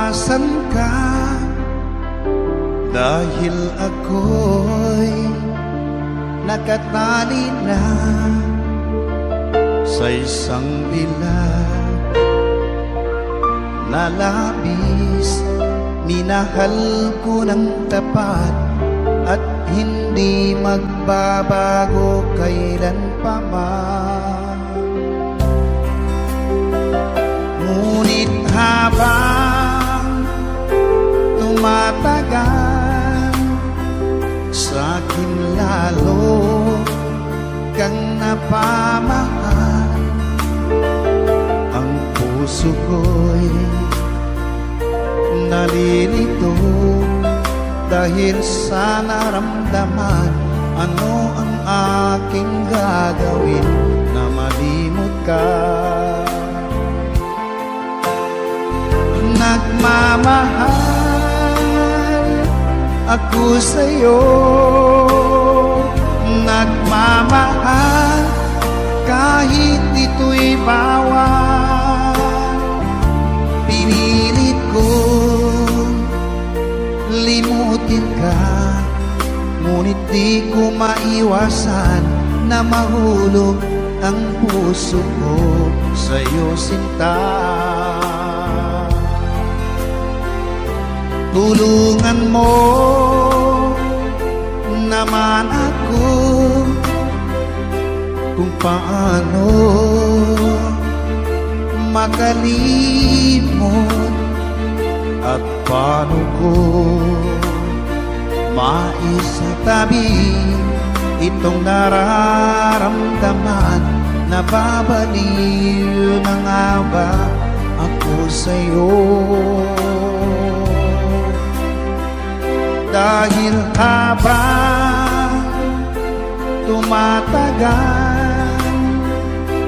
Asan ka? Dahil ako'y nakatali na sa isang bilag na labis. Minahal ko ng tapat at hindi magbabago kailan pa man. Ngunit habang tumatagal, sa'kin lalo kang napamahal. Ang puso ko'y nalilito dahil sa naramdaman. Ano ang aking gagawin na malimot ka? Nagmamahal ako sa'yo, nagmamahal kahit ito'y bawal. Pinilit ko limutin ka, ngunit di ko maiwasan na mahulog ang puso ko sa'yo, sinta. Tulungan mo naman ako kung paano makalimot at paano ko maisatabi itong nararamdaman. Nababaliw na nga ba ako sa'yo? Dahil habang tumatagal,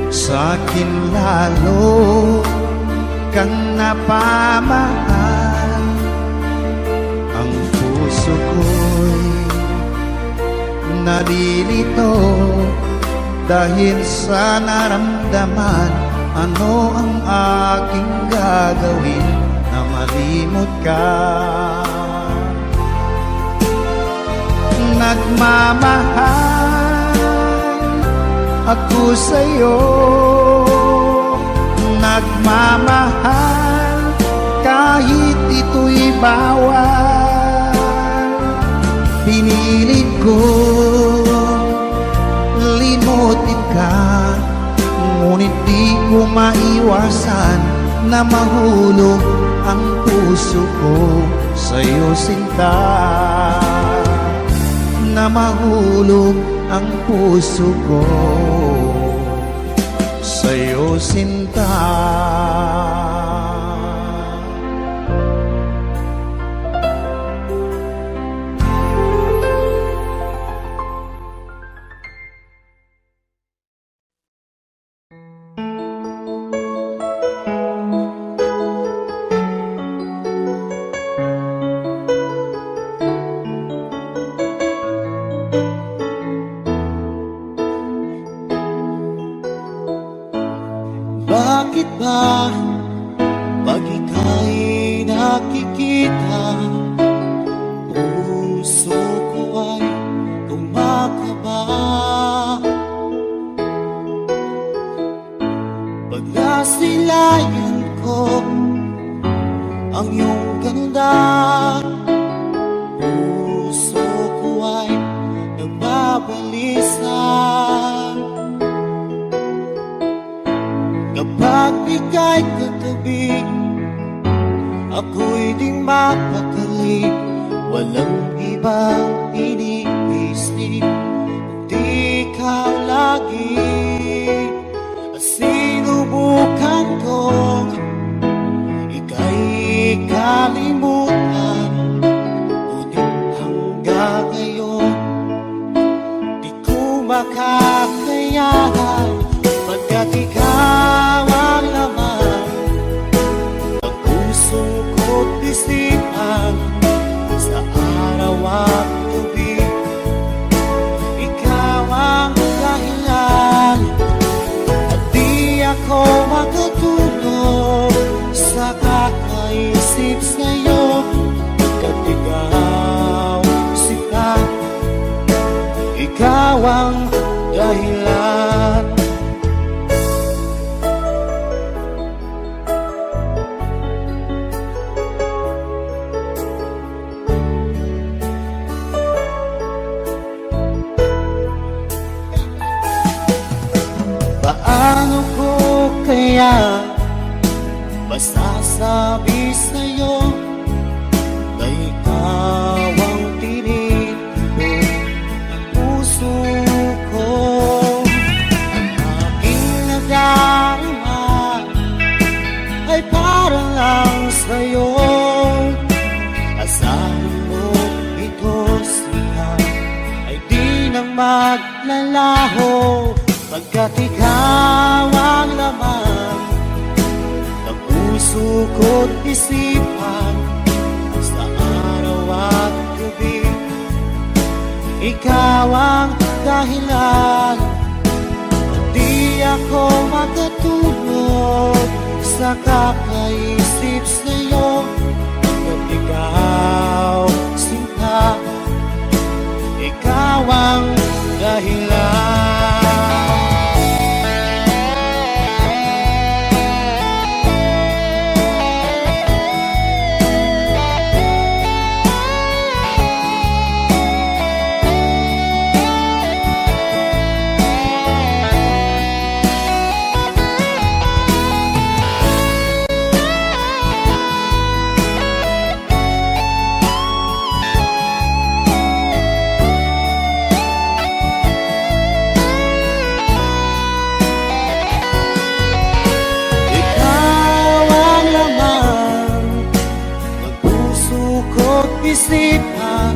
sa'kin lalo kang napamahal. Ang puso ko'y nalilito dahil sa naramdaman. Ano ang aking gagawin na malimot ka? Nagmamahal ako sa'yo, nagmamahal kahit ito'y bawal. Pinilit ko limutin ka, ngunit di ko maiwasan na mahulog ang puso ko sa'yo, sinta. Na mahulog ang puso ko sa'yo, sinta. Bakit ba pag ika'y nakikita, puso ko ay kumakaba? Pag nasilayan ko ang iyong ganda, puso ko ay nagbabalisa. Kapag ika'y katabi, ako'y di mapakali. Walang ibang iniisip, kundi ikaw lagi. Sinubukan kong ika'y kalimutan, ngunit hanggang ngayon di ko makakayanan. Pagkat ikaw ang laman ng puso ko't isipan, sa araw at gabi ikaw ang dahilan kaya masasabi sa'yo na ikaw ang tinitilo ng puso ko. Ang aking nadarama ay para lang sa'yo. Asahan mo ito siya ay di na maglalaho, pagkat ikaw ang laman ng puso ko't isipan. Sa araw at gabi, ikaw ang dahilan. Di ako makatulog sa kakaisip sa'yo, pagkat ikaw, sinta, ikaw ang dahilan. Isipan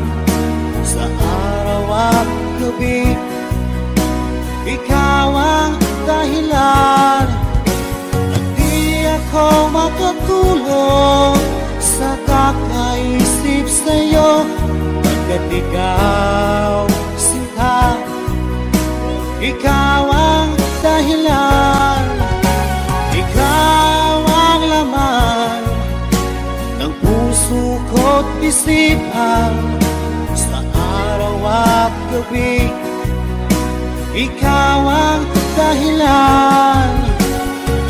sa araw at gabi, ikaw ang dahilan. At di ako makatulog sa kakaisip sa'yo, pagkat ikaw, sinta, ikaw ang dahilan. Ikaw ang laman ng puso ko't isipan sa araw at gabi, ikaw ang dahilan.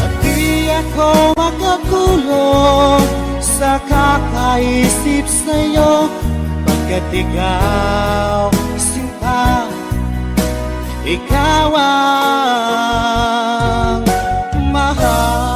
At di ako makatulog sa kakaisip sa'yo, pagkat ikaw, sinta, ikaw ang mahal.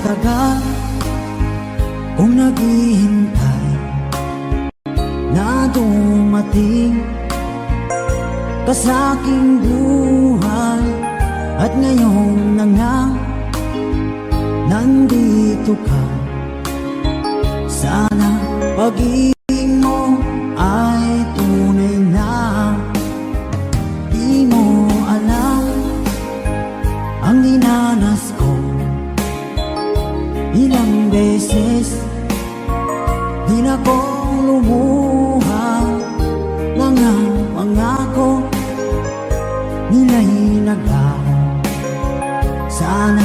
Tagal kung naghihintay na dumating ka sa aking buhay, at ngayon na nga nandito ka. Sana pag-ibig mo ay tunay na. Di mo alam ang dinanas ko, ilang beses di na ko lumuha. Mga pangako nila'y naglaho. Sana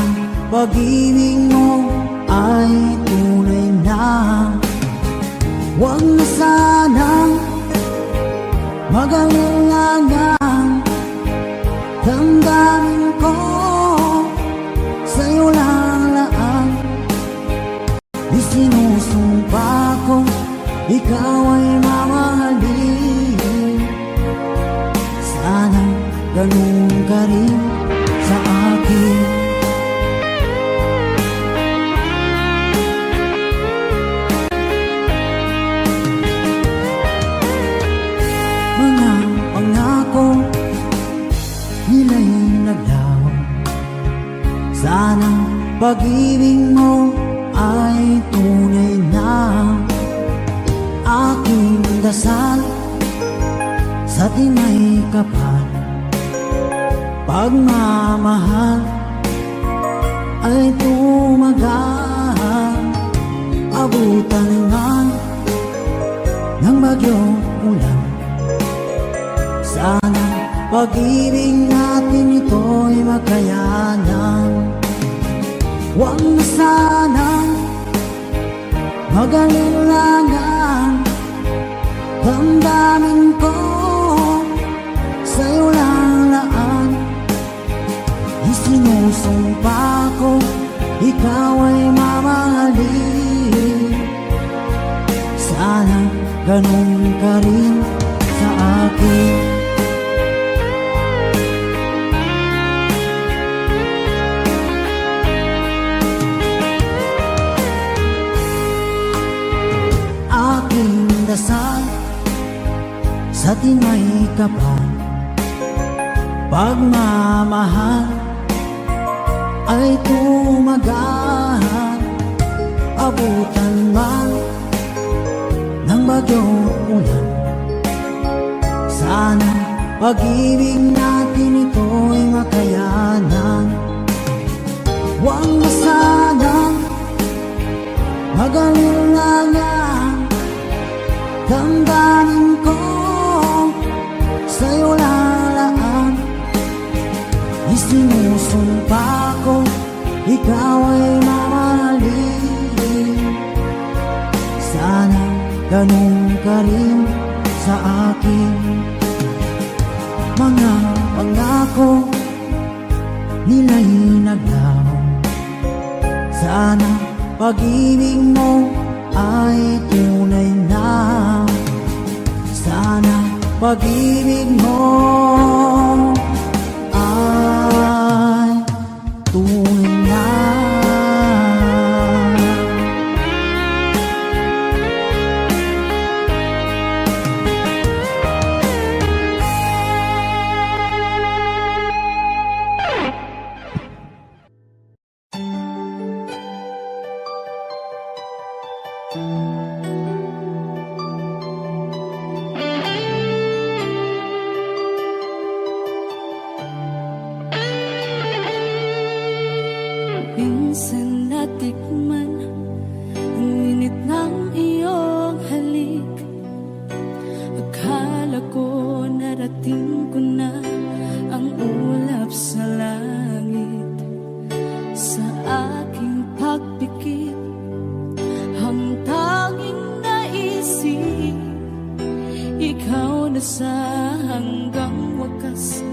pag-ibig mo ay tunay na. Huwag na sanang mag-alangang damdamin ko sa'yo lang laan. Isinusumpa ko, ikaw ay mamahalin. Sana ganun ka rin sa akin. Mga pangako nila'y naglaho. Sana pag-ibig mo ay tunay na. Aking dasal sa tinay kapal, pagmamahal ay tumagal. Abutan man ng bagyong ulan, sana pag-ibig natin ito'y makayanan. Huwag na sanang Mag-alilangan damdamin ko sa'yo lang laan. Isinusumpa ko ikaw ay mamahalin. Sana ganun ka rin sa akin. Aking dasal sa tingay kapal, pagmamahal ay tumagal. Abutan man ng bagyong ulan, sana pag-ibig natin ito'y makayanan. Huwag masanang mag-alilangan, damdamin ko sa'yo lalaan. Isinusumpa ko ikaw ay mamahalin. Sana ganun ka rin sa akin. Mga pangako nila'y naglaho. Sana pag-ibig mo ay tunay na. Sana pag-ibig mo ay tunay na. Minsan natikman ang init ng iyong halik. Akala ko narating ko na ang ulap sa langit. Sa aking pagpikit, ang tanging naisip, ikaw na sa hanggang wakas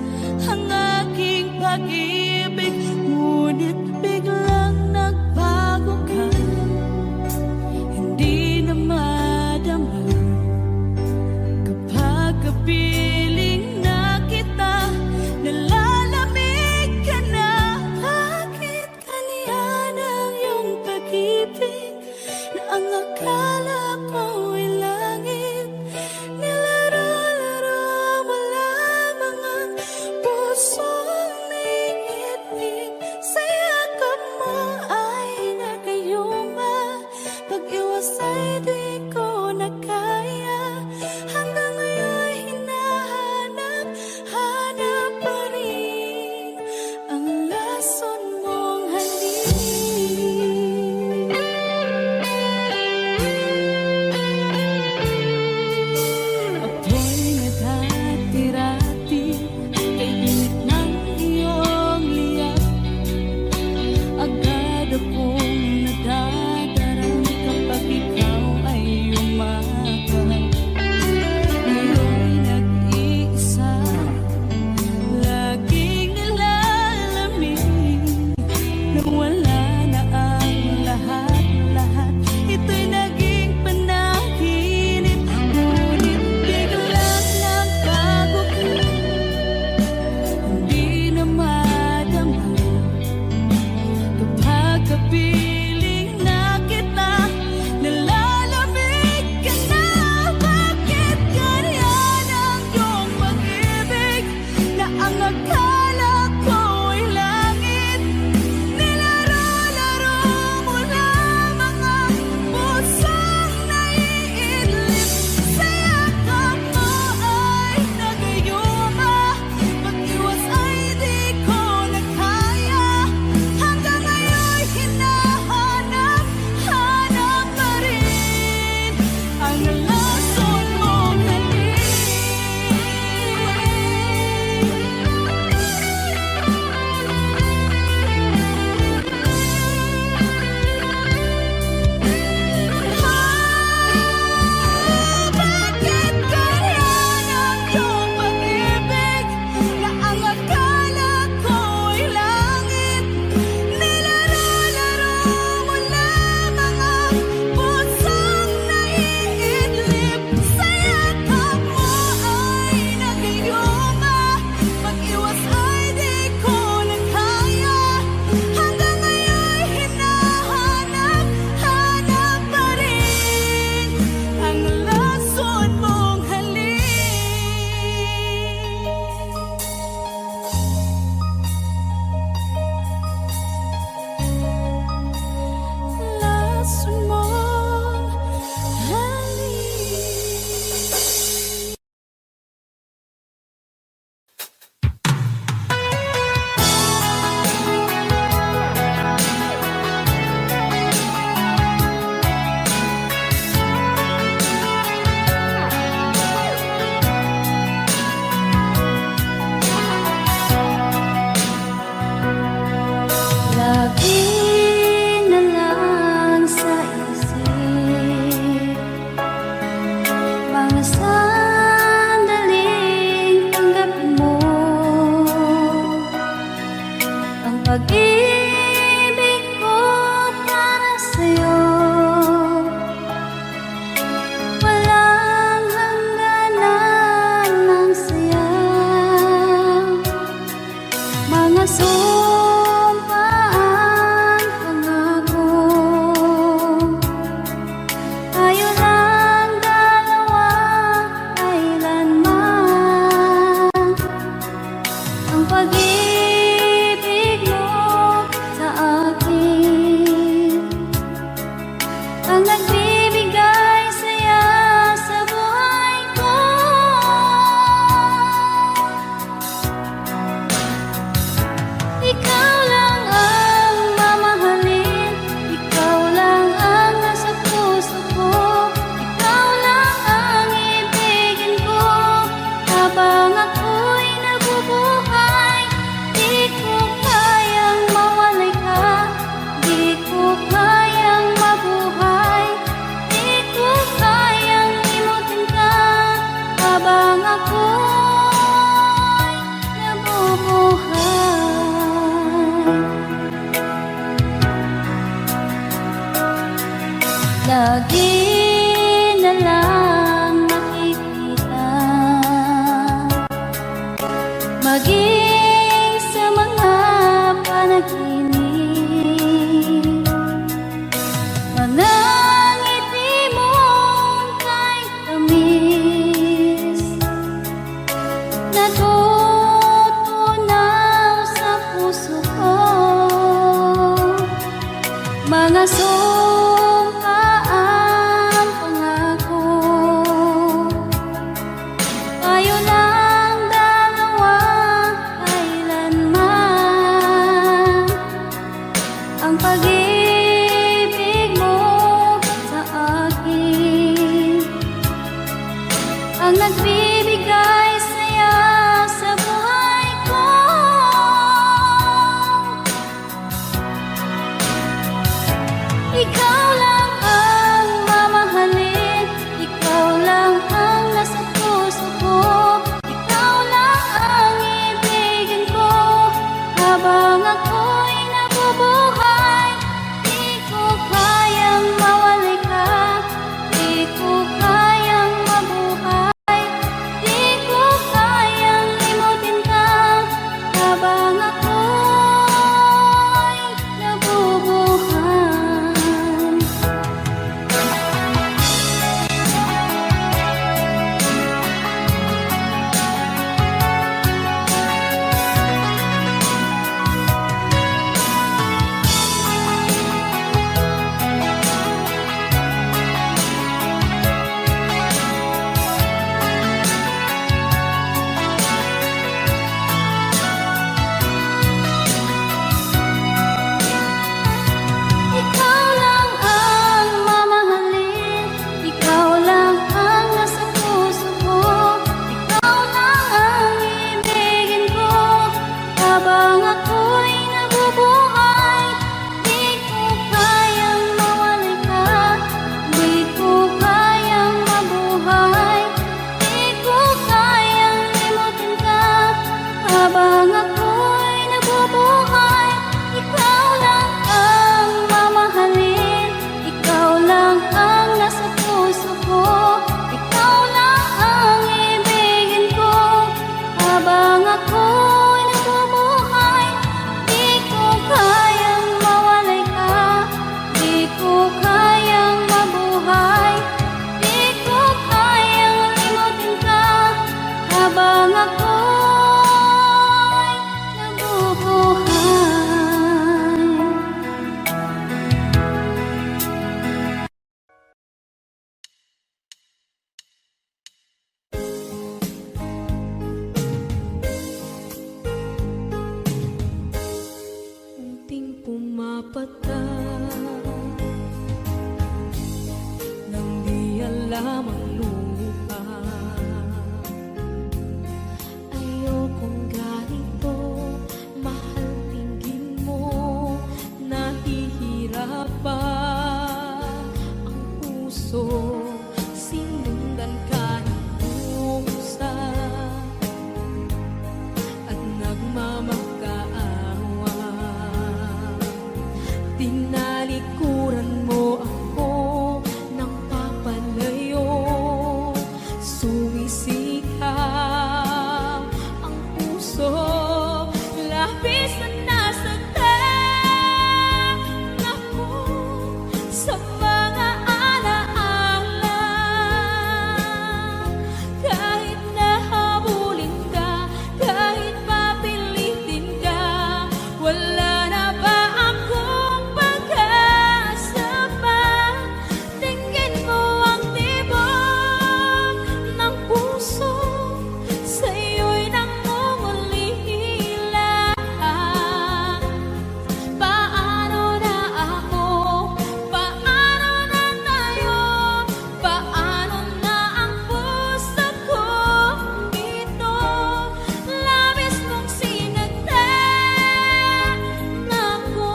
ang aking pag-ibig. Ngunit biglang nagbago ka, hindi na madama. Kapag kapiling na kita, nalalamig ka na. Bakit kaniyan ang iyong pag-ibig na ang akala ko ay langit? Nilaro-laro mo lamang ang pusong may lagi na lang nakikita, maging sa mga panaginip. Manangiti mong kay tamis, natutunaw sa puso ko. Mga sumpaang pangako, tayo lang dalawa kailanman. Ang pag-ibig mo sa akin ang nagbibigay saya sa buhay ko. Ikaw lang ang mamahalin, ikaw lang ang nasa puso ko, ikaw lang ang ibigin ko habang ako'y nabubuhay. Di ko kayang mawalay ka, di ko kayang mabuhay, di ko kayang limutin ka habang ako'y nabubuhay. Ikaw lang ang mamahalin, ikaw lang ang nasa puso ko, ikaw lang ang ibigin ko habang ako'y nabubuhay. Di ko kayang mawalay ka, di ko kayang mabuhay, di ko kayang limutin ka habang ako'y nabubuhay. Ikaw lang ang mamahalin, ikaw lang ang nasa puso ko, ikaw lang ang ibigin ko habang ako'y nabubuhay. Di ko kayang mawalay ka, di ko kayang mabuhay, di ko kayang limutin ka habang ako'y nabubuhay. Unting pumapata nang di alam ang lupa. Ayokong ganito, mahal tingin mo, nahihirapan ang puso. Sinundan ka ng pusa at nagmamakaawa. Tinalikuran mo ako ng papalayo, sumisikap ang puso. Labis na nasaktan ako sa mga alaala. Kahit nahabulin ka, kahit papilitin ka, wala na ba akong pag-asa pa? Tingin mo ang tibok ng puso, sa'yo'y nangungulila. Paano na ako? Paano na tayo? Paano na ang puso kong ito? Labis mong sinagtan ako.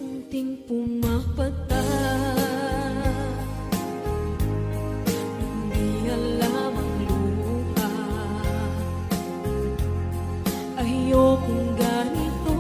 Unting pumapata hindi alam ang luha. Ayokong ganito,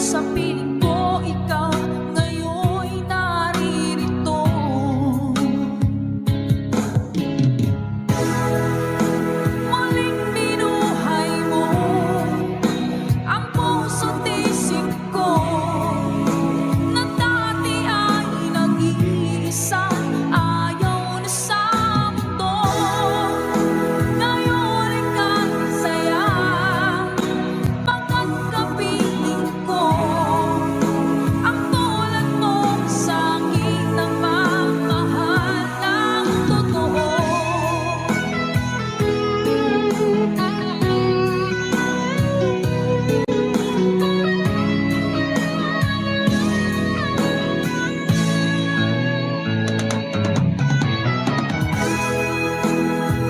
sa piling ko, ikaw ngayon'y naririto. Muling binuhay mo ang puso't isip ko, na dati ay nag-iisa, ayaw na sa mundo. Ngayon ika'y saya, pagkat kapiling ko ang tulad mo sa aking nagmamahal ng totoo.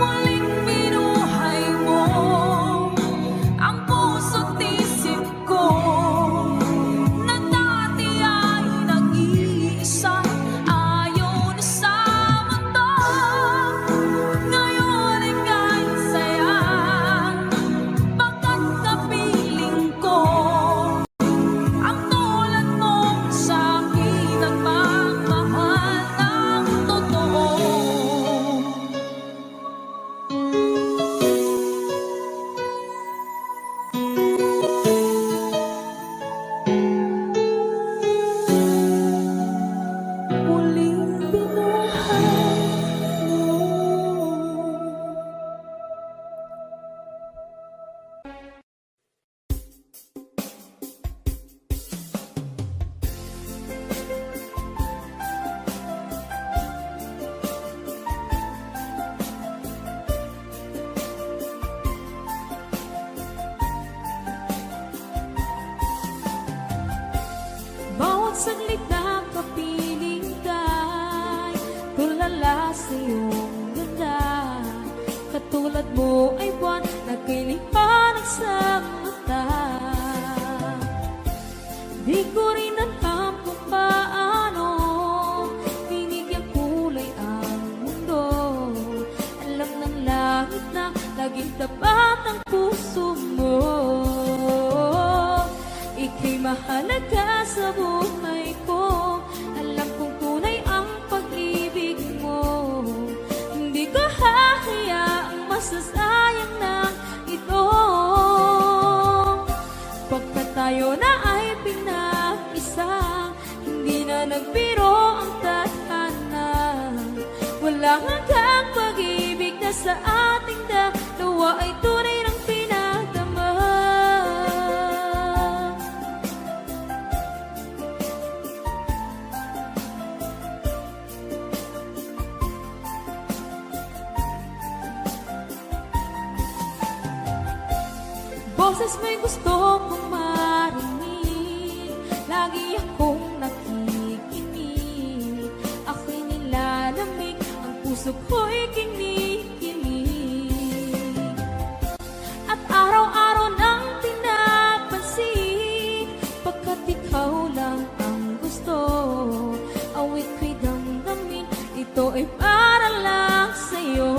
Muling binuhay mo ang puso't isip ko, na dati ay nag-iisa, ayaw na sa mundo. Ngayon ika'y saya, pagkat kapiling ko ang tulad mo sa aking nagmamahal ng totoo. Muling binuhay mo. Bawat saglit na kapiling ka'y tulala sa iyong ganda. Katulad mo ay buwan na kay liwanag sa mata. Di ko rin alam kung paano binigyan kulay ang mundo. Alam ng langit na laging tapat ang puso mo. Ika'y mahalaga sa buhay ko. Alam kong tunay ang pag-ibig mo. Hindi ko hahayaang masasayang na ito. Pagkat tayo na ay pinag-isa, hindi na nagbiro ang tadhana. Walang hanggang pag-ibig na sa ating dalawa ay tunay ng pinagdama. Boses mo'y gusto kong marinig, lagi akong nakikinig. Ako'y nilalamig, ang puso ko'y kinikilig. At araw-araw nang pinapansin, pagkat ikaw lang ang gusto. Awit ko'y damdamin, ito ay para lang sa'yo.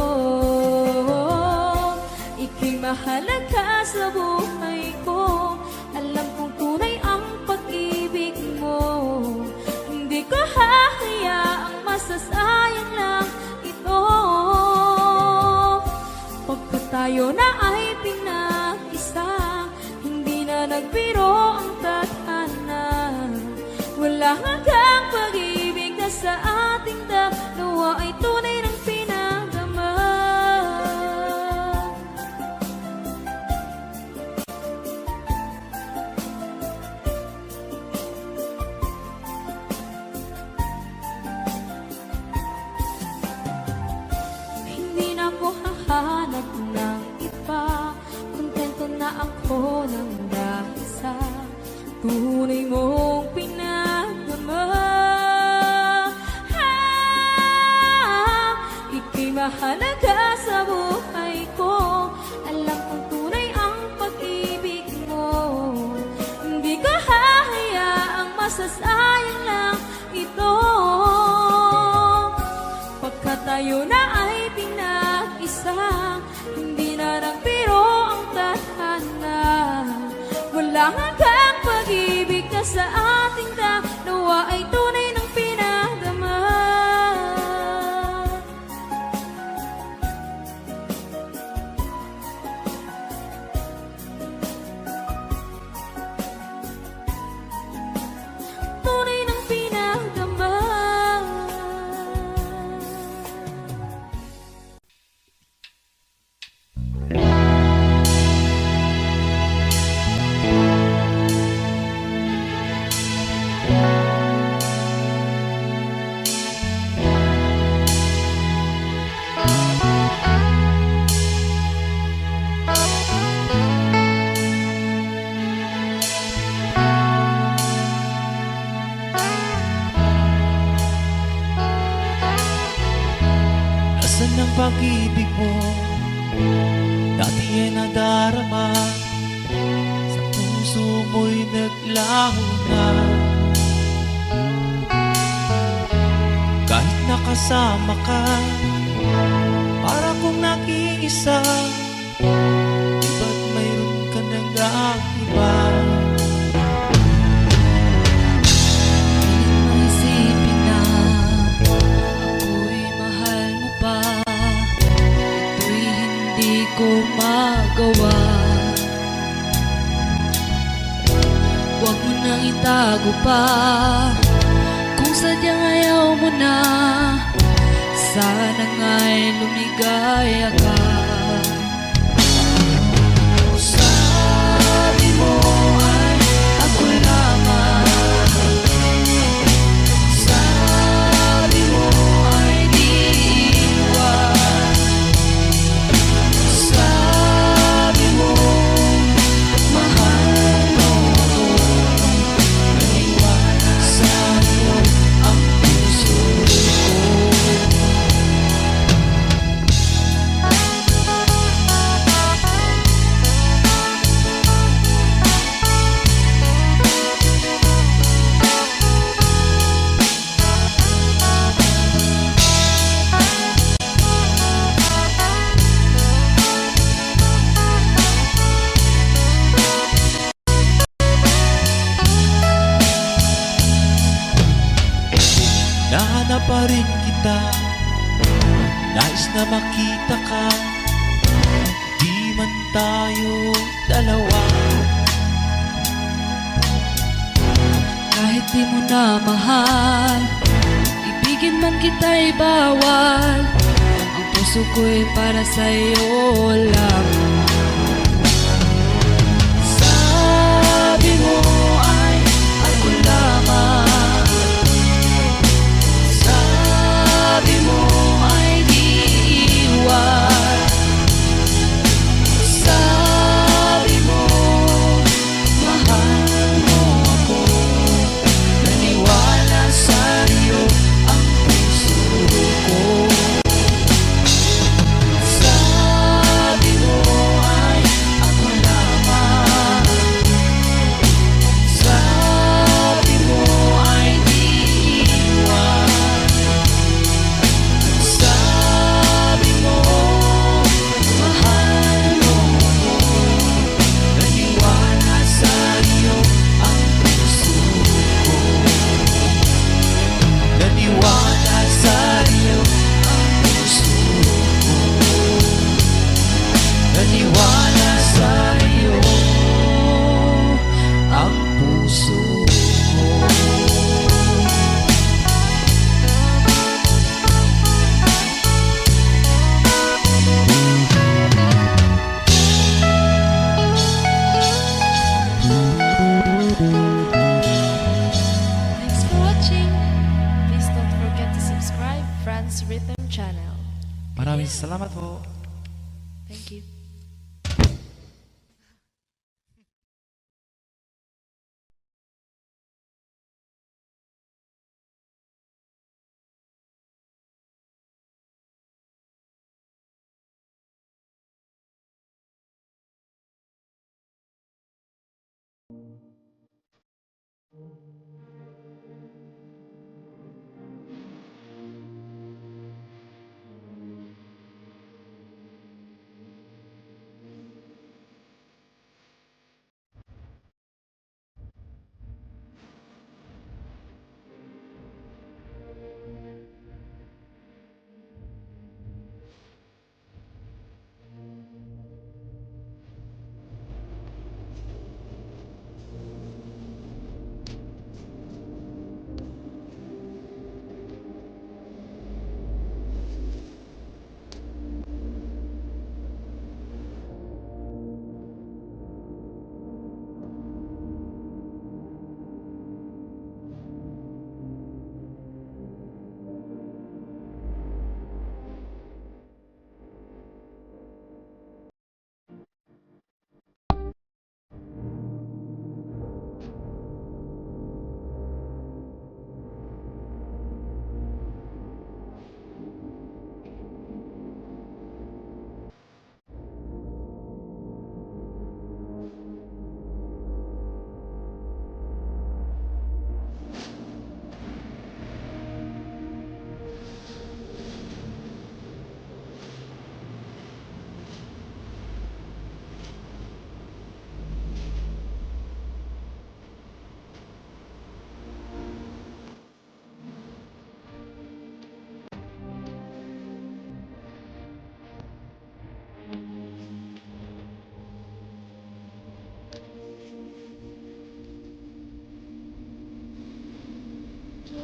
Ika'y mahalaga sa buhay ko. Alam kong tunay ang pag-ibig mo. Hindi ko hahayaang masasayang lang ito. Pagkat tayo na ay pinag-isa, hindi na nagbiro ang tadhana. Wala hanggang pag-ibig na sa ating dalawa ay tunay ng pinagdama. Hindi na ako hahanap ng iba, kontento na ako ng dahil sa tunay mong pinagdama. Ika'y mahalaga sa buhay ko. Alam kong tunay ang pag-ibig mo. Hindi ko hahayaang masasayang lang ito. Pagkat tayo na ay pinag-isa, hindi na nagbiro ang tadhana. Wala hanggang pag-ibig sa ating dalawa ay tunay ng pinagdama. Tunay ng pinagdama. Nasaan ang pag-ibig mo? Dati ay nadarama, sa puso mo'y naglaho na. Kahit nakasama ka, para kong nag-iisa, di ba't mayroon ka nag-iba? Isipin na ako'y mahal mo pa, ito'y hindi ko magawa. Huwag mo nang itago pa, kung sadyang ayaw mo na, sana nga'y lumigaya ka. Sabi mo ay ako lamang, sabi mo ay di iwan, sabi mo mahal mo ako, naniwala sa'yo ang puso ko. Nahanap pa rin kita, nais na makita ka, di man tayo dalawa. Kahit di mo na mahal, ibigin man kita'y bawal, ang puso ko'y para sa'yo lamang. Sabi mo ay ako lamang, sabi mo ay di iwan, sabi mo mahal mo ako, naniwala sa'yo ang puso ko. Sabi mo ay ako lamang, sabi mo ay di iwan, sabi mo mahal mo ako, naniwala sa'yo ang puso ko. Naniwala sa'yo ang puso ko, naniwala sa'yo ang puso ko. Thanks for watching. Please don't forget to subscribe Franz Rhythm Channel. Maraming salamat po. Thank you. Di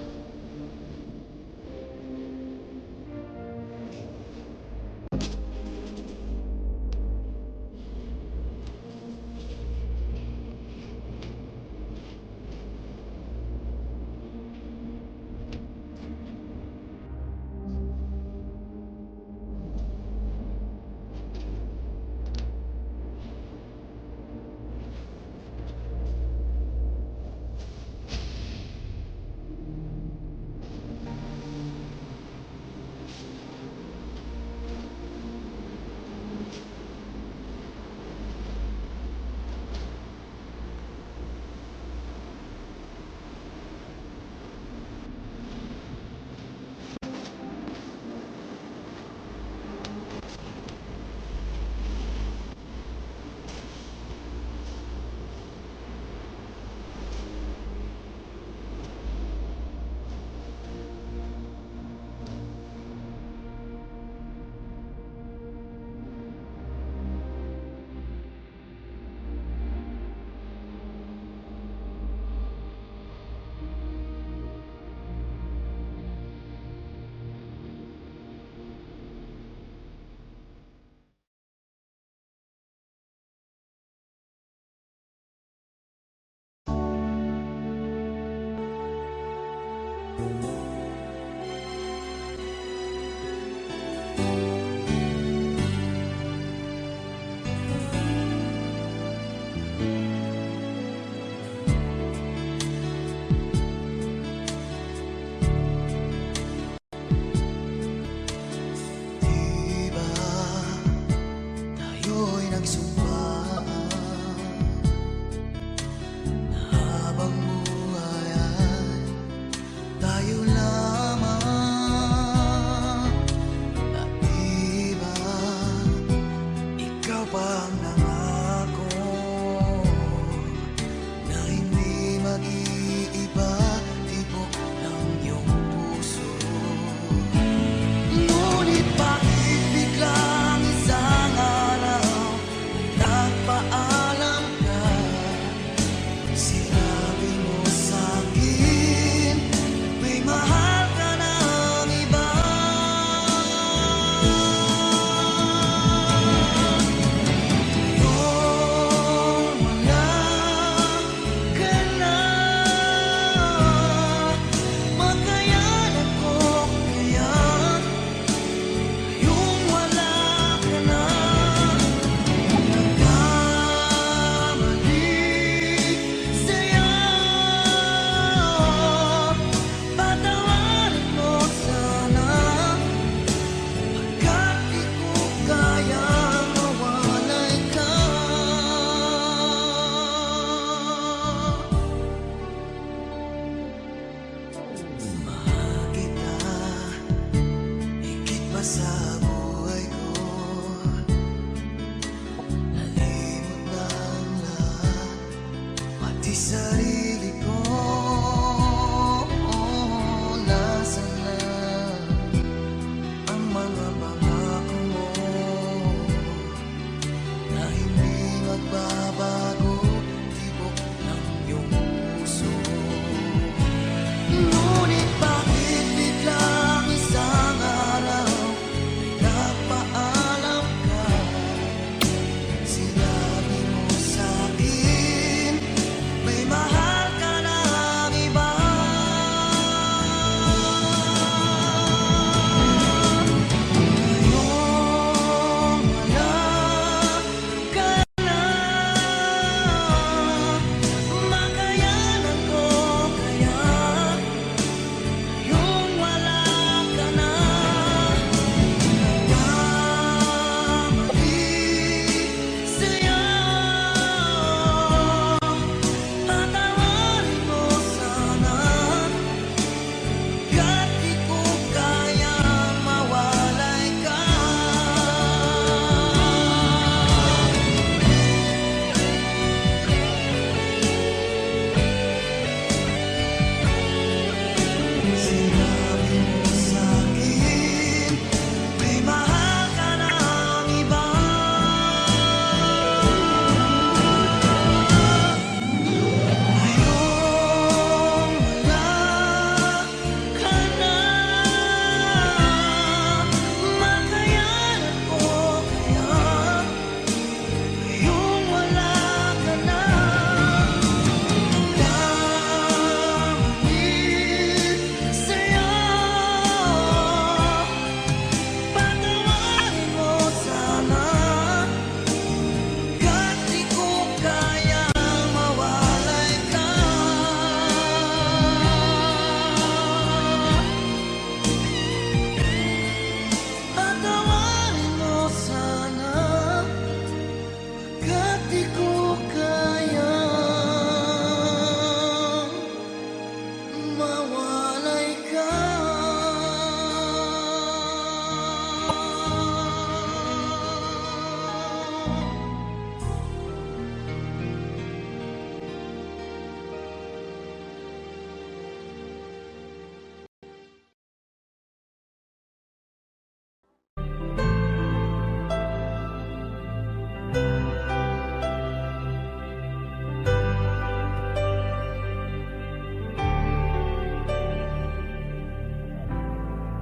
ba tayo'y nagsumpa na habang buhay ay tayo lang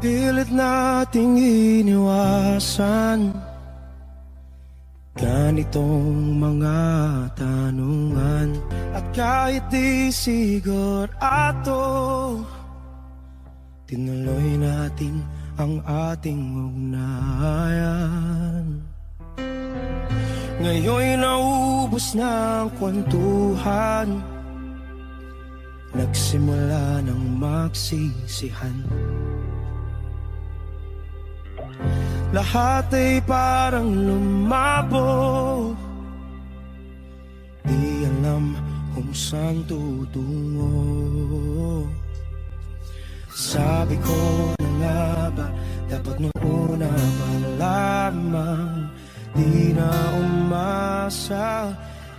Pilit nating iniwasan ganitong mga tanungan. At kahit di sigurado, tinuloy natin ang ating ugnayan. Ngayon'y naubos na ang kwentuhan, nagsimula ng magsisihan. Lahat ay parang lumabo, di alam kung saan tutungo. Sabi ko na nga ba, dapat nung una pa lamang, di na umasa,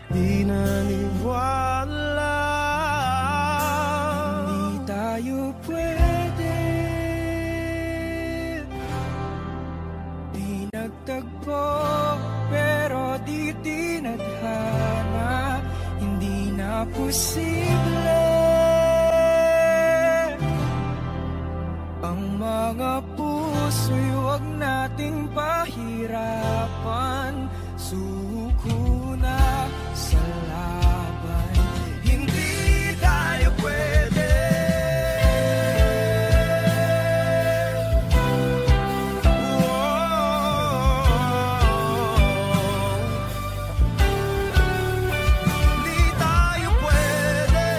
di naniwala. Hindi tayo pwede, di nagtagpo, pero di tinadhana. Hindi na posible ang mga puso'y huwag nating pahirapan. Suko na sa laban, hindi tayo pwede. Hindi tayo pwede.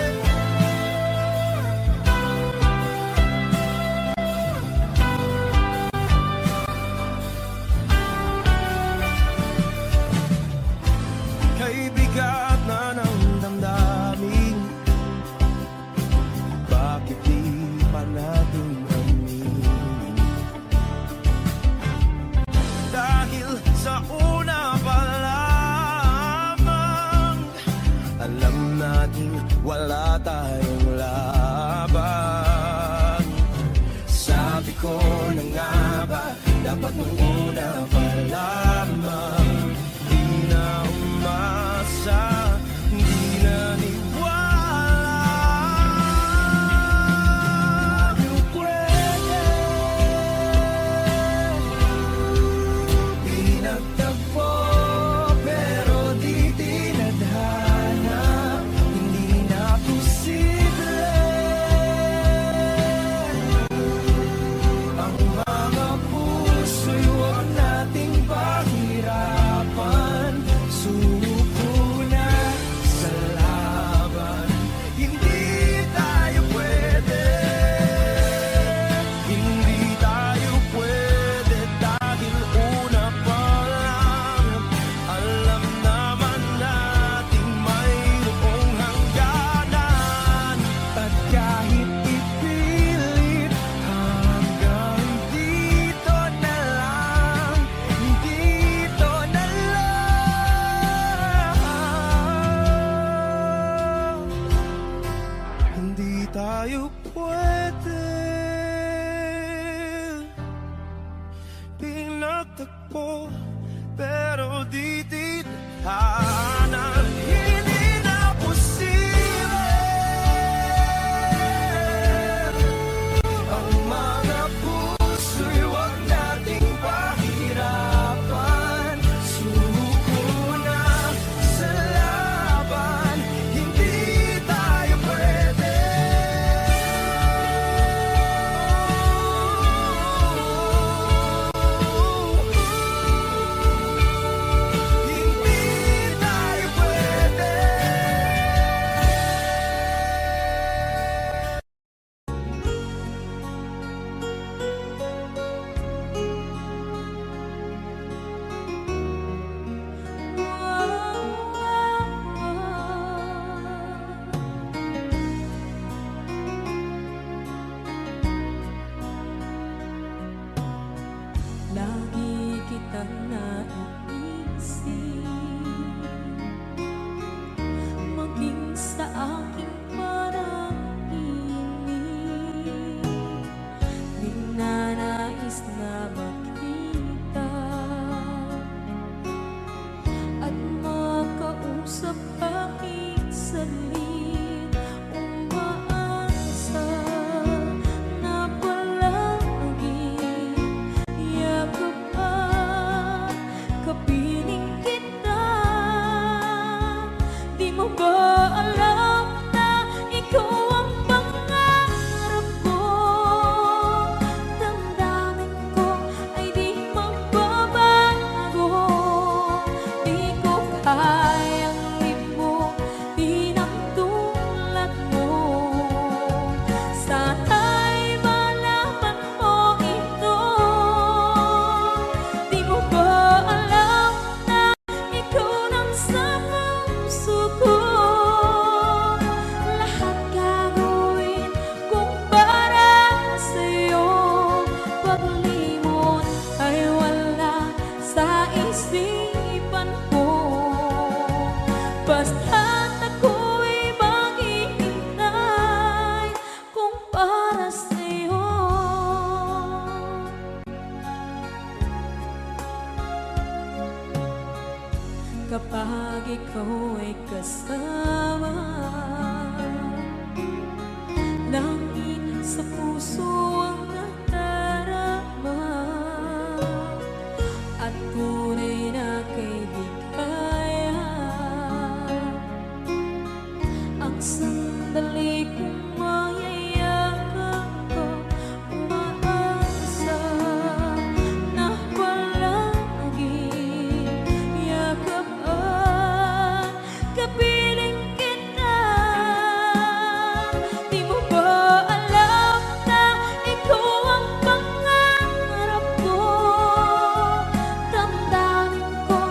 Kay bigat na ng damdamin, bakit di pa natin aminin? Dahil sa una pa lamang, alam natin wala tayong laban. Sabi ko na nga ba, dapat nung una pa lamang, di na umasa, di naniwala. Di pwede, di nagtagpo, pero di tinadhana. Hindi na posible ang mga puso'y huwag nating pahirapan. Suko na sa laban, hindi tayo pwede. Hindi tayo pwede dahil una pa lang, alam naman nating mayroong hangganan. At kahit ipilit, hanggang dito na lang, dito na lang. Hindi tayo pwede, pinagtagpo, pero di tinadhana. Hindi na posible ang mga puso'y huwag nating pahirapan. Suko na sa laban, hindi tayo pwede. Hindi tayo ikaw ay kasama. Langit sa puso ang nadarama, at tunay na kaibigan. Ang sandali kong mayayakap ko, umaasa na palaging yakap at kapiling kita. Di mo ba alam na ikaw ang pangarap ko? Damdamin ko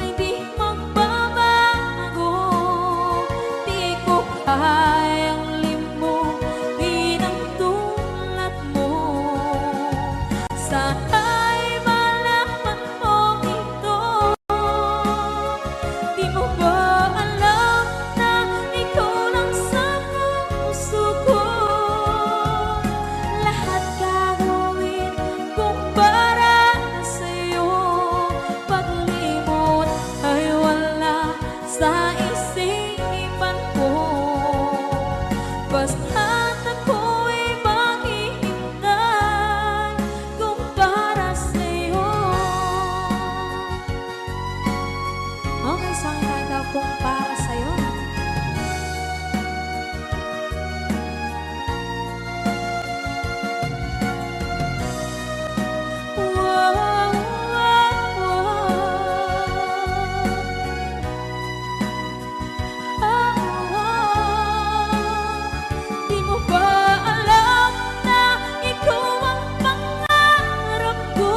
ay di magbabago. Di ko kayang limutin ang tulad mo. Sana'y malaman mo ito. Di mo ba alam na ikaw lang sa puso ko? Lahat gagawin kung para sa'yo. Paglimot ay wala sa isipan ko. Basta't ako'y maghihintay kung para sa'yo. Okay, saan tayo kung para sa'yo? Wow, wow, Di mo ba alam na ikaw ang pangarap ko?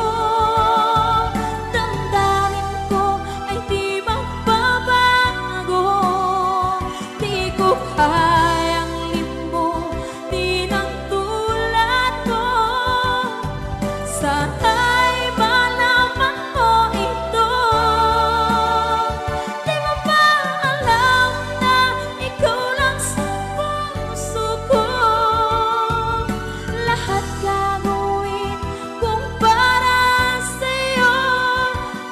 Damdamin ko ay di magbabago. Di ko kayang limutin ang tulad ko. Sana'y malaman mo ito. Di mo ba alam na ikaw lang sa puso ko? Lahat gagawin kung para sa'yo.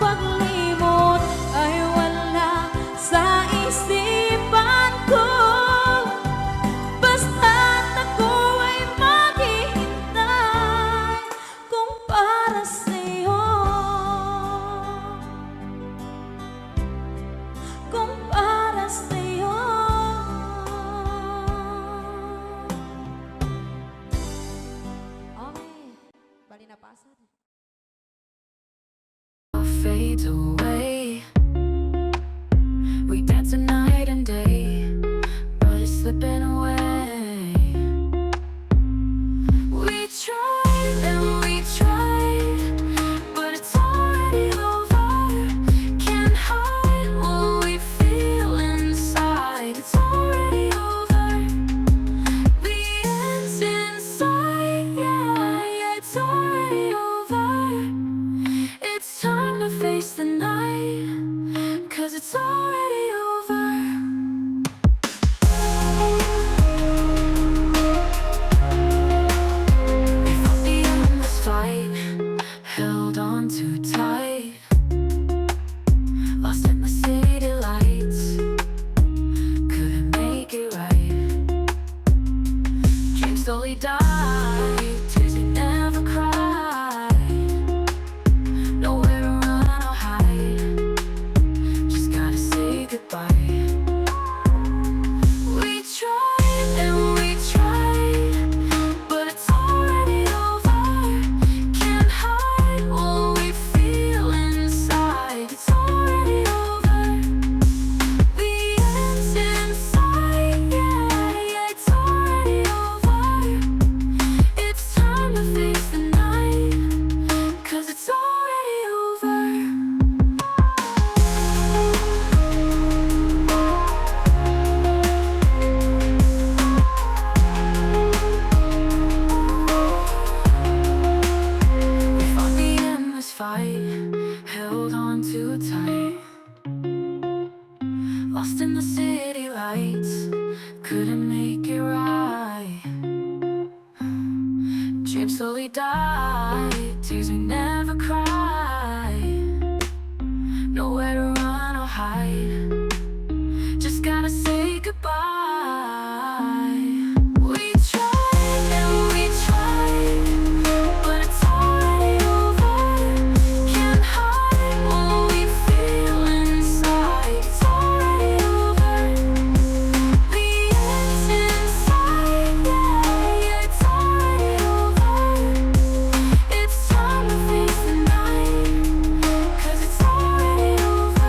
Paglimot ay wala sa isipan ko. Basta't ako ay maghihintay kung para sa'yo. Kung para sa'yo. Okay, bali na pasad. Fades away. We dance the night and day, but it's slipping away. We tried and we tried, but it's already over. Can't hide what we feel inside. It's already over. The end's inside, yeah, it's already over. It's time to face the night, 'cause it's already over. We fought the endless fight, held on too tight, lost in the city lights, couldn't make it right. Dreams slowly died, tears we never cried. Nowhere to run or hide, just gotta say goodbye. We tried and we tried, but it's already over. Can't hide what we feel inside. It's already over. The end's inside, yeah, it's already over. It's time to face the night, 'cause it's already over. We fought the endless fight, held on too tight, lost in the city lights, couldn't make it right. Dreams slowly died, tears we never cried. Nowhere to run or hide, gotta say goodbye. We tried and we tried, but it's already over. Can't hide what we feel inside. It's already over. The end's inside, yeah, it's already over. It's time to face the night, 'cause it's already over.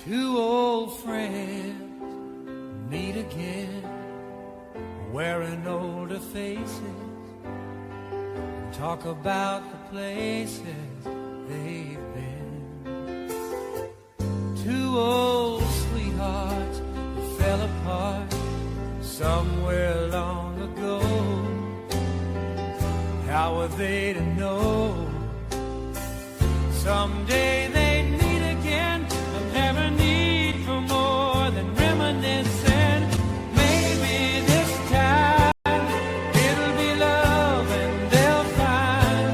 Two old friends meet again, wearing older faces, and talk about the places they've been. Two old sweethearts who fell apart somewhere long ago. How were they to know someday they'd meet again? They'll never need for more than reminiscing. Maybe this time it'll be love and they'll find.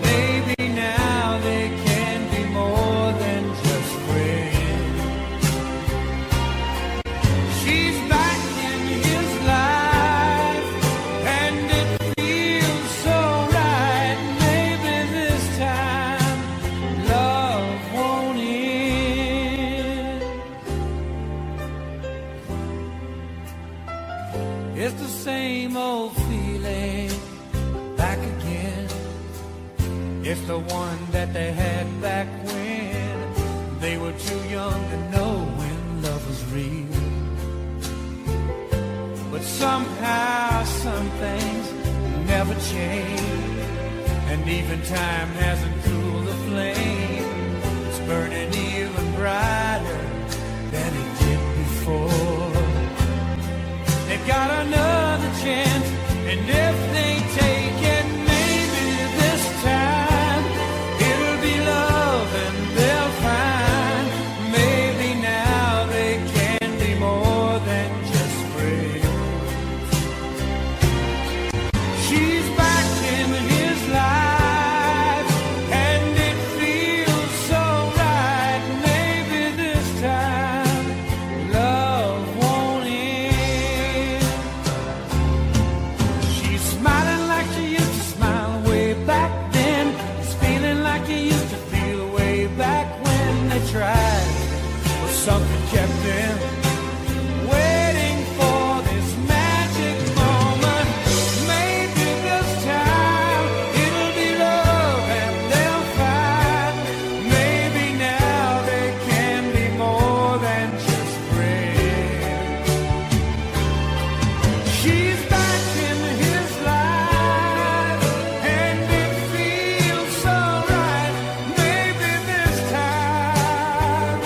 Maybe now they can be more than just friends. She's back in his life and it feels so right. Maybe this time love won't end. It's the same old feeling back again. It's the one that they had back when they were too young to know when love was real. But somehow some things never change, and even time hasn't cooled the flame. It's burning even brighter than it did before. They've got another chance, and if they take it, maybe this time it'll be love and they'll find. Maybe now they can be more than just friends. She's back in his life, and it feels so right. Maybe this time love won't end. She's smiling like she used to smile way back then. It's feeling like he used to feel way back when they tried. But something kept them waiting for this magic moment. Maybe this time it'll be love and they'll find. Maybe now they can be more than just friends. She's back in his life, and it feels so right. Maybe this time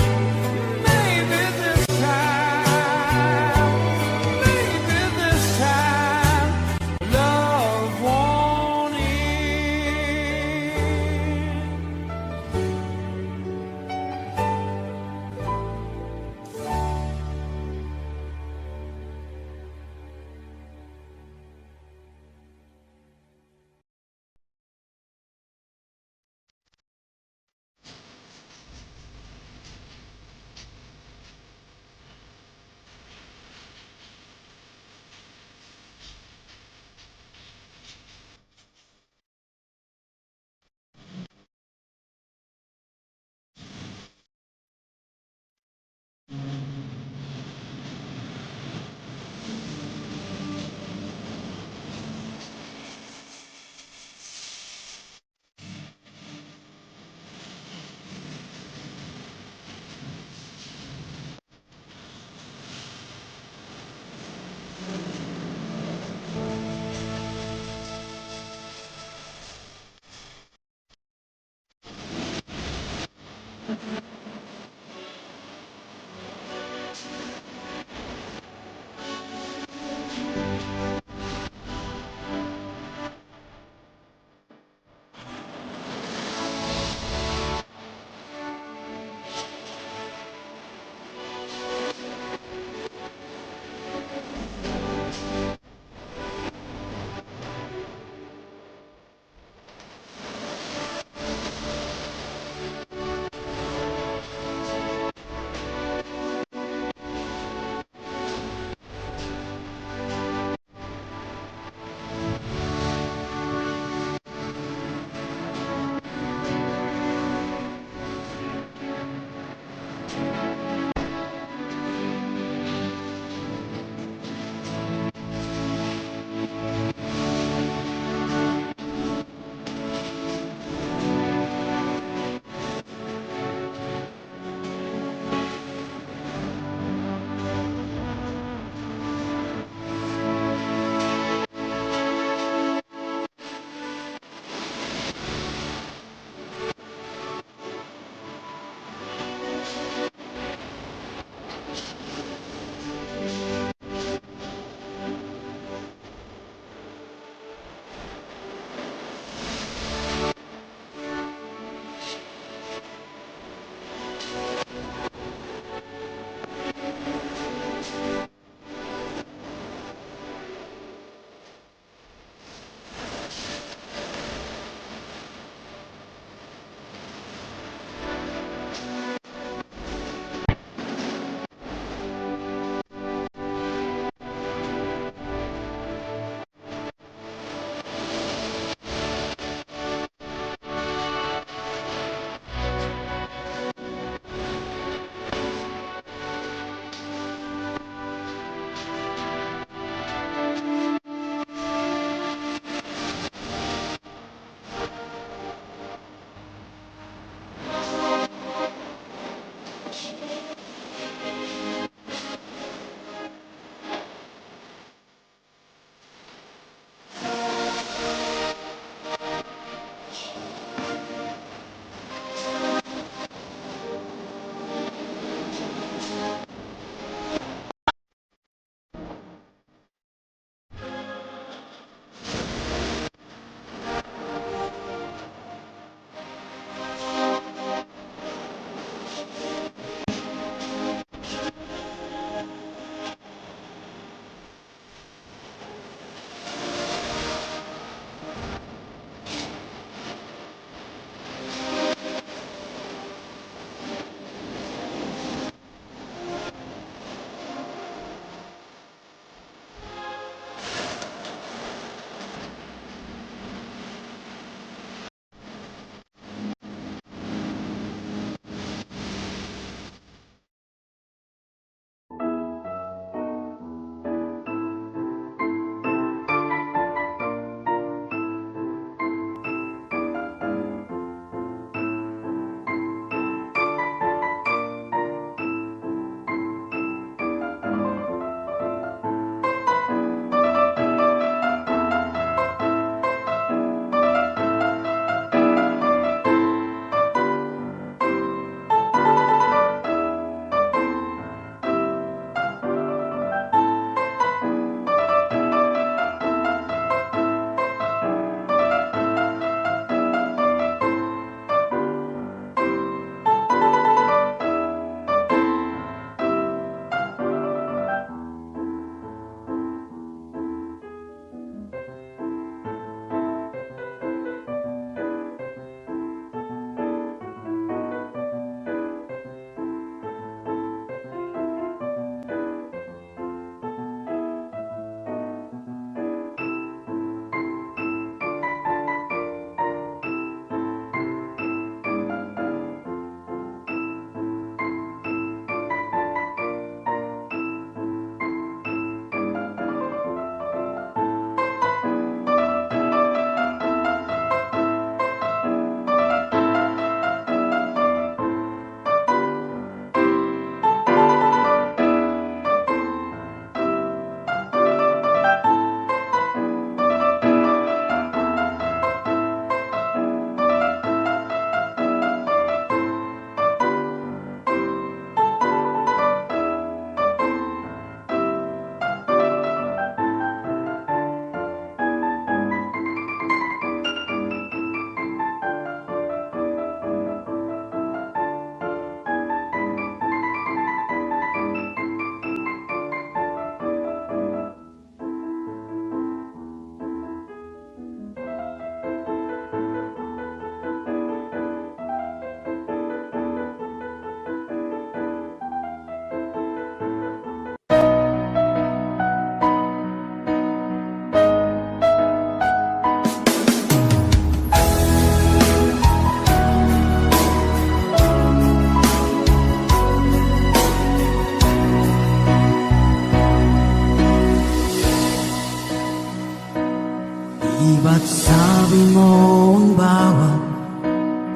ba't sabi mo ang bawat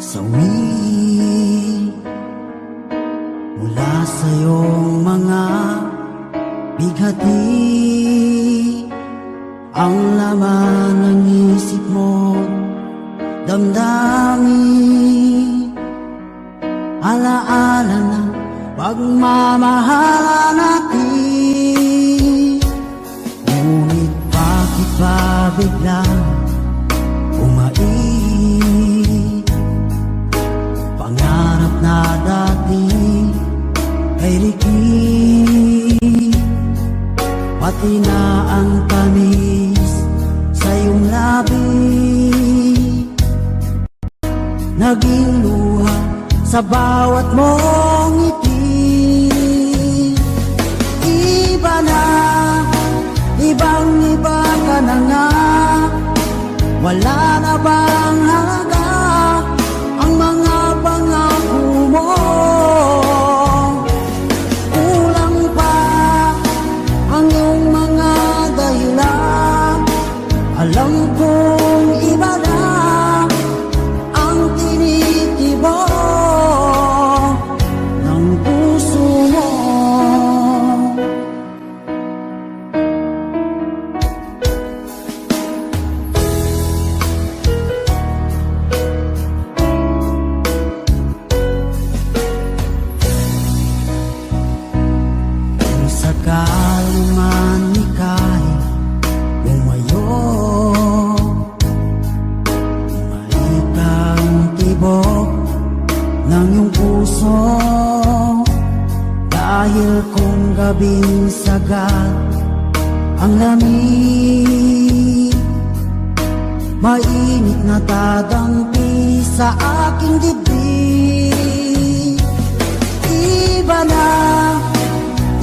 sawi mula sa iyong mga bighati ang laman ng isip mo, damdamin, alaala ng pagmamahalan natin. Ngunit bakit ba biglang umait? Pangarap na dati ay likid, pati na ang tamis sa iyong labi, naging luha sa bawat mong ngiti. Iba na, ibang-iba ka na nga, wala na bang halaga ang mga pangako mo? Kulang pa ang iyong mga dahilan, alam kong iba na ang tinitibok ng puso mo. Kung sakali man ika'y lumayo, maikang tibok ng iyong puso, dahil kung gabing sagad ang lamig, mainit na dadampi sa aking dibdib. Iba na,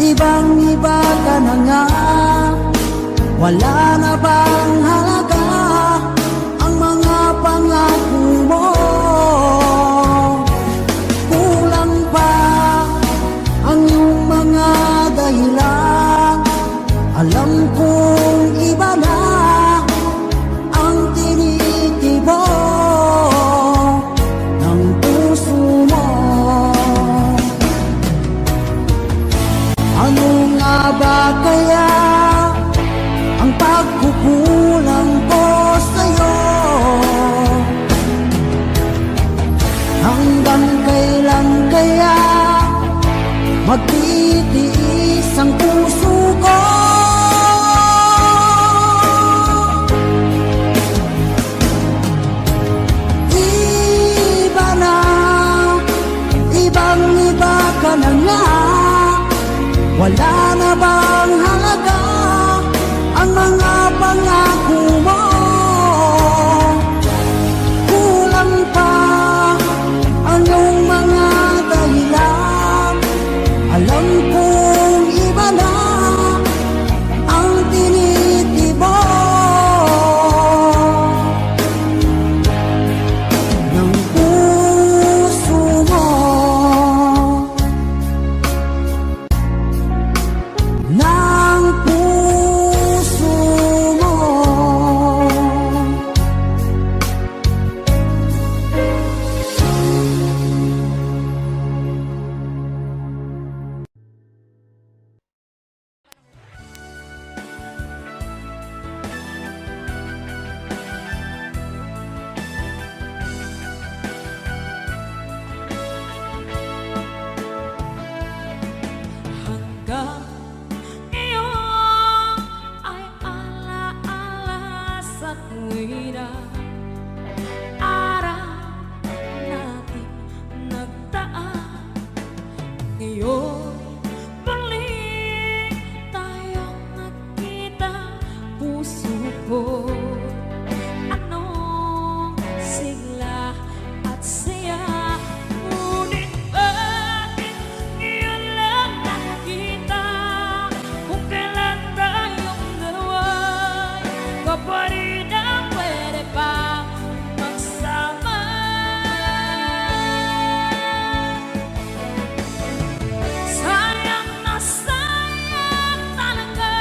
ibang-iba ka na nga, wala na bang halaga ang mga pangako mo? Kulang pa ang iyong mga dahilan, alam kong iba na ang tinitibok ng puso mo. Ano nga ba kaya ang pagkukulang ko sa'yo? Hanggang kailan kaya magtitiis ang puso ko? Iba na, ibang-iba ka na nga, wala na bang halaga ang mga pangako mo? Kulang pa ang iyong mga dahilan, alam kong iba na ang tinitibok ng puso mo. Ng puso mo. Hanggang iyon ay alaala sa tuwira, araw natin nagtaan. Ngayon muli tayong nagkita, puso ko anong sigla at saya. Ngunit bakit ngayon lang nakita, kung kailan tayong dalawa'y kapalit ang pwede pa magsama? Sayang na sayang talaga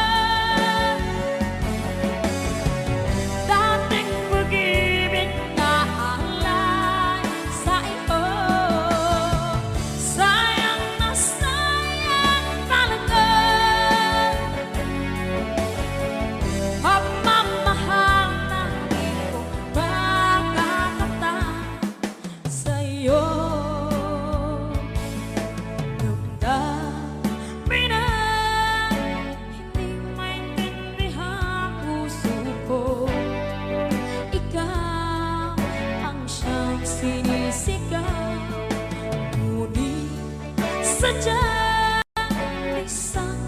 sadyang isang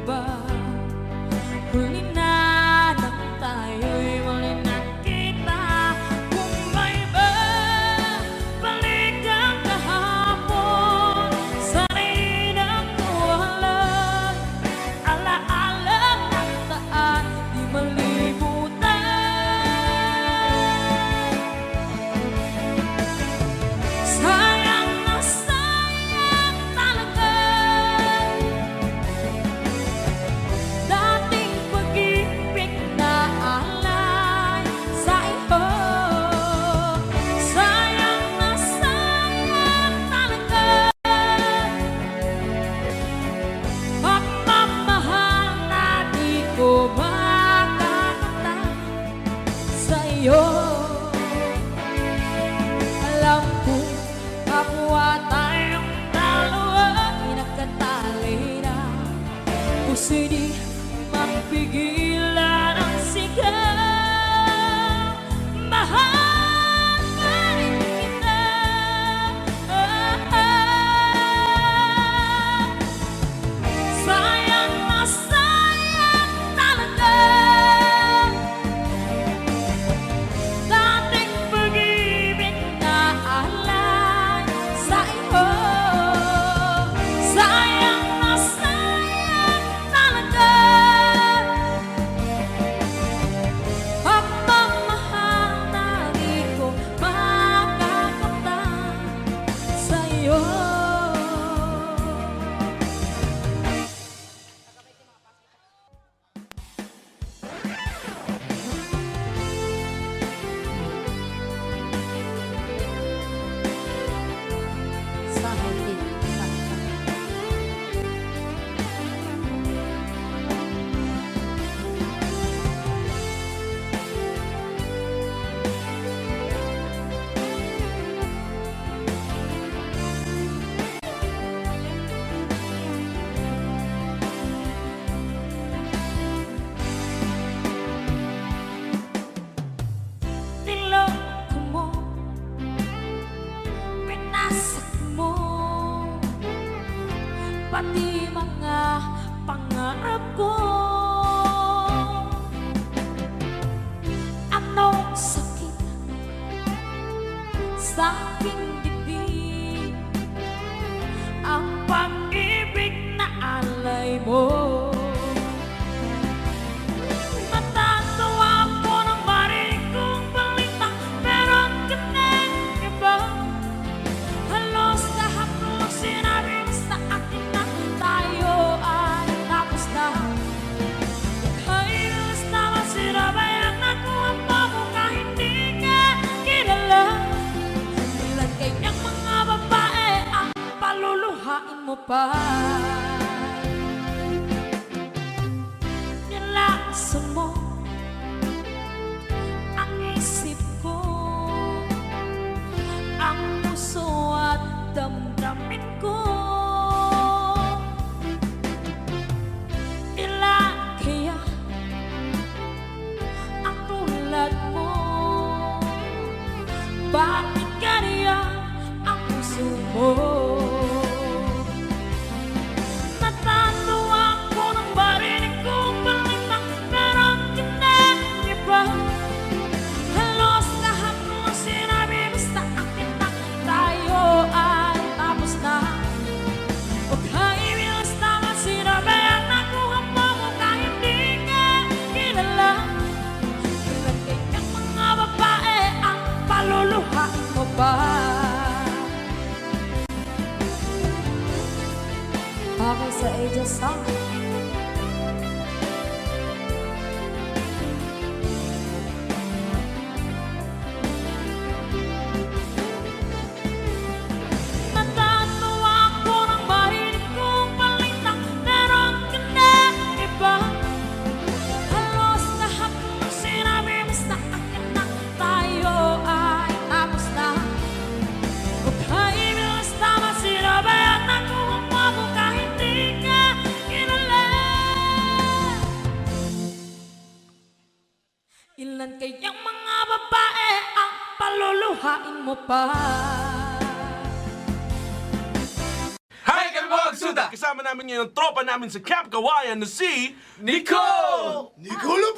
ba? Huli na nang tayo'y muli nakita. Kung may balik ang kahapon, sana'y nakuhalan. Alaala ng daan, di malimutan. Sayang na sayang talaga dating pag-ibig na alay sa iyo. Sayang na sayang talaga pagmamahal na di ko makakamtan sa iyo. Alam ko kapwa tayong dalawa pinagkatali na, puso'y di mapigilan ang sigaw. Mahal pa rin kita. Sayang na sayang talaga dating pag-ibig na alay sa iyo. Sayang na sayang talaga pagmamahal na di ko makakamtan sa iyo. Sa halik niloko mo, pinasak mo pati mga pangarap ko. Anong sakit sa aking dibdib ang pag-ibig na alay mo. Natatawa ko nang marinig kong balita, meron ka ng iba. Halos lahat ng sinabi mo sa akin na tayo ay tapos na. Halos naman sinabi ang nakuha mo kung kahit hindi ka kilala. Ilan kayang mga babae ang paluluhain mo pa. Nilaksan mo ang isip ko, ang puso at damdamin ko. Ilan kaya ang tulad mo? Bakit ganyan ang puso mo? Natatawa ko nang marinig kong balita, meron ka ng iba. Halos lahat ng sinabi mo sa akin na tayo ay tapos na. Huwag kaibilas naman sinabi ang nakuha mo kung kahit hindi ka kilala. Ilan kayang mga babae ang paluluhain mo pa. Okay sa Aegis Song. Natatawa ko nang marinig kong balita, meron ka ng iba. Halos lahat ng sinabi mo sa akin na tayo ay tapos na. Huwag kaibilas naman sinabi ang nakuha mo kung kahit di ka kilala. Ilan kayang mga babae ang paluluhain mo pa? Kasama namin ngayon ang tropa namin sa Camp Kawayan na si Nicole! Nicole